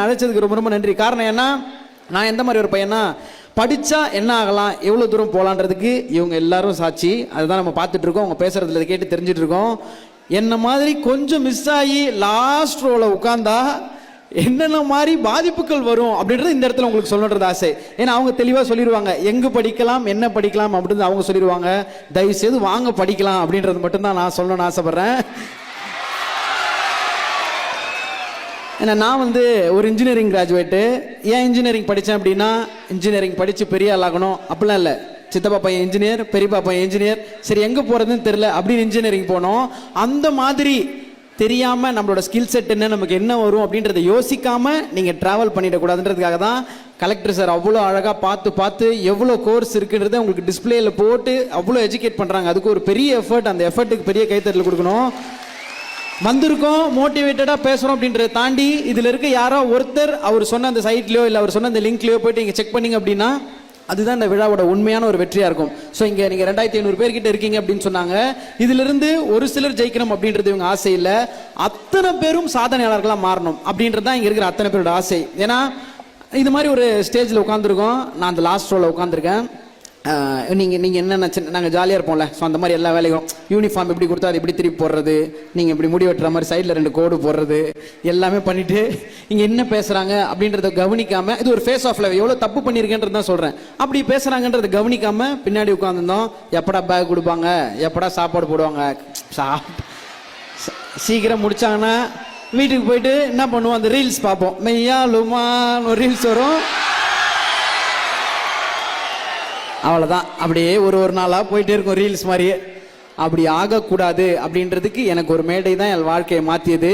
அழைச்சதுக்கு ரொம்ப ரொம்ப நன்றி. காரணம் என்ன, நான் எந்த மாதிரி ஒரு பையனா, படித்தா என்ன ஆகலாம், எவ்வளோ தூரம் போகலான்றதுக்கு இவங்க எல்லாரும் சாட்சி. அதுதான் நம்ம பார்த்துட்டு இருக்கோம், அவங்க பேசுறதுல கேட்டு தெரிஞ்சுட்டு இருக்கோம். என்ன மாதிரி கொஞ்சம் மிஸ் ஆகி லாஸ்ட் ரோவில் உட்கார்ந்தா என்னென்ன மாதிரி பாதிப்புகள் வரும் அப்படின்றது இந்த இடத்துல உங்களுக்கு சொல்லணுன்றது ஆசை. ஏன்னா அவங்க தெளிவாக சொல்லிடுவாங்க எங்கே படிக்கலாம் என்ன படிக்கலாம் அப்படின்னு அவங்க சொல்லிடுவாங்க. தயவு செய்து வாங்க படிக்கலாம் அப்படின்றது மட்டும்தான் நான் சொல்லணும்னு ஆசைப்பட்றேன். ஏன்னா நான் ஒரு இன்ஜினியரிங் கிராஜுவேட்டு. ஏன் இன்ஜினியரிங் படித்தேன் அப்படின்னா, இன்ஜினியரிங் படித்து பெரிய ஆளாகணும் அப்படிலாம் இல்லை. சித்தப்பா பையன் இன்ஜினியர், பெரியப்பா பையன் இன்ஜினியர், சரி எங்கே போகிறதுன்னு தெரியல அப்படின்னு இன்ஜினியரிங் போனோம். அந்த மாதிரி தெரியாமல் நம்மளோட ஸ்கில் செட் என்ன, நமக்கு என்ன வரும் அப்படின்றத யோசிக்காமல் நீங்கள் ட்ராவல் பண்ணிடக்கூடாதுன்றதுக்காக தான் கலெக்டர் சார் அவ்வளோ அழகாக பார்த்து எவ்வளோ கோர்ஸ் இருக்குன்றதை உங்களுக்கு டிஸ்பிளேயில் போட்டு அவ்வளோ எஜுகேட் பண்ணுறாங்க. அதுக்கு ஒரு பெரிய எஃபர்ட், அந்த எஃபர்ட்டுக்கு பெரிய கைத்தட்டல் கொடுக்கணும். வந்திருக்கோம் மோட்டிவேட்டடாக பேசுகிறோம் அப்படின்றத தாண்டி இதில் இருக்க யாரோ ஒருத்தர் அவர் சொன்ன அந்த சைட்லையோ இல்லை அவர் சொன்ன அந்த லிங்க்லையோ போயிட்டு இங்கே செக் பண்ணிங்க அப்படின்னா அதுதான் இந்த விழாவோட உண்மையான ஒரு வெற்றியாக இருக்கும். ஸோ இங்கே நீங்கள் 2500 பேர்கிட்ட இருக்கீங்க அப்படின்னு சொன்னாங்க. இதிலிருந்து ஒரு சிலர் ஜெயிக்கணும் அப்படின்றது இவங்க ஆசை இல்லை, அத்தனை பேரும் சாதனையாளர்களாக மாறணும் அப்படின்றது தான் இங்கே இருக்கிற அத்தனை பேரோட ஆசை. ஏன்னா இது மாதிரி ஒரு ஸ்டேஜில் உட்காந்துருக்கோம், நான் அந்த லாஸ்ட் ரோவில் உட்காந்துருக்கேன். நீங்கள் என்ன நினச்சி நாங்கள் ஜாலியாக இருப்போம்ல, ஸோ அந்த மாதிரி எல்லா வேலையும் யூனிஃபார்ம் எப்படி கொடுத்தா அது எப்படி திருப்பி போடுறது, நீங்கள் இப்படி முடி வெட்டுற மாதிரி சைடில் 2 கோடு போடுறது எல்லாமே பண்ணிவிட்டு இங்கே என்ன பேசுகிறாங்க அப்படின்றத கவனிக்காமல், இது ஒரு ஃபேஸ் ஆஃப் லைஃப், எவ்வளோ தப்பு பண்ணியிருக்கேன்றது தான் சொல்கிறேன். அப்படி பேசுகிறாங்கன்றதை கவனிக்காமல் பின்னாடி உட்காந்துருந்தோம். எப்படா பேக் கொடுப்பாங்க, எப்படா சாப்பாடு போடுவாங்க, சீக்கிரம் முடிச்சாங்கன்னா வீட்டுக்கு போயிட்டு என்ன பண்ணுவோம், அந்த ரீல்ஸ் பார்ப்போம். மெய்யாலுமான்னு ஒரு ரீல்ஸ் வரும், அவ்வளோதான். அப்படியே ஒரு நாளாக போயிட்டே இருக்கும் ரீல்ஸ் மாதிரியே. அப்படி ஆகக்கூடாது அப்படின்றதுக்கு எனக்கு ஒரு மேடை தான் என் வாழ்க்கையை மாற்றியது.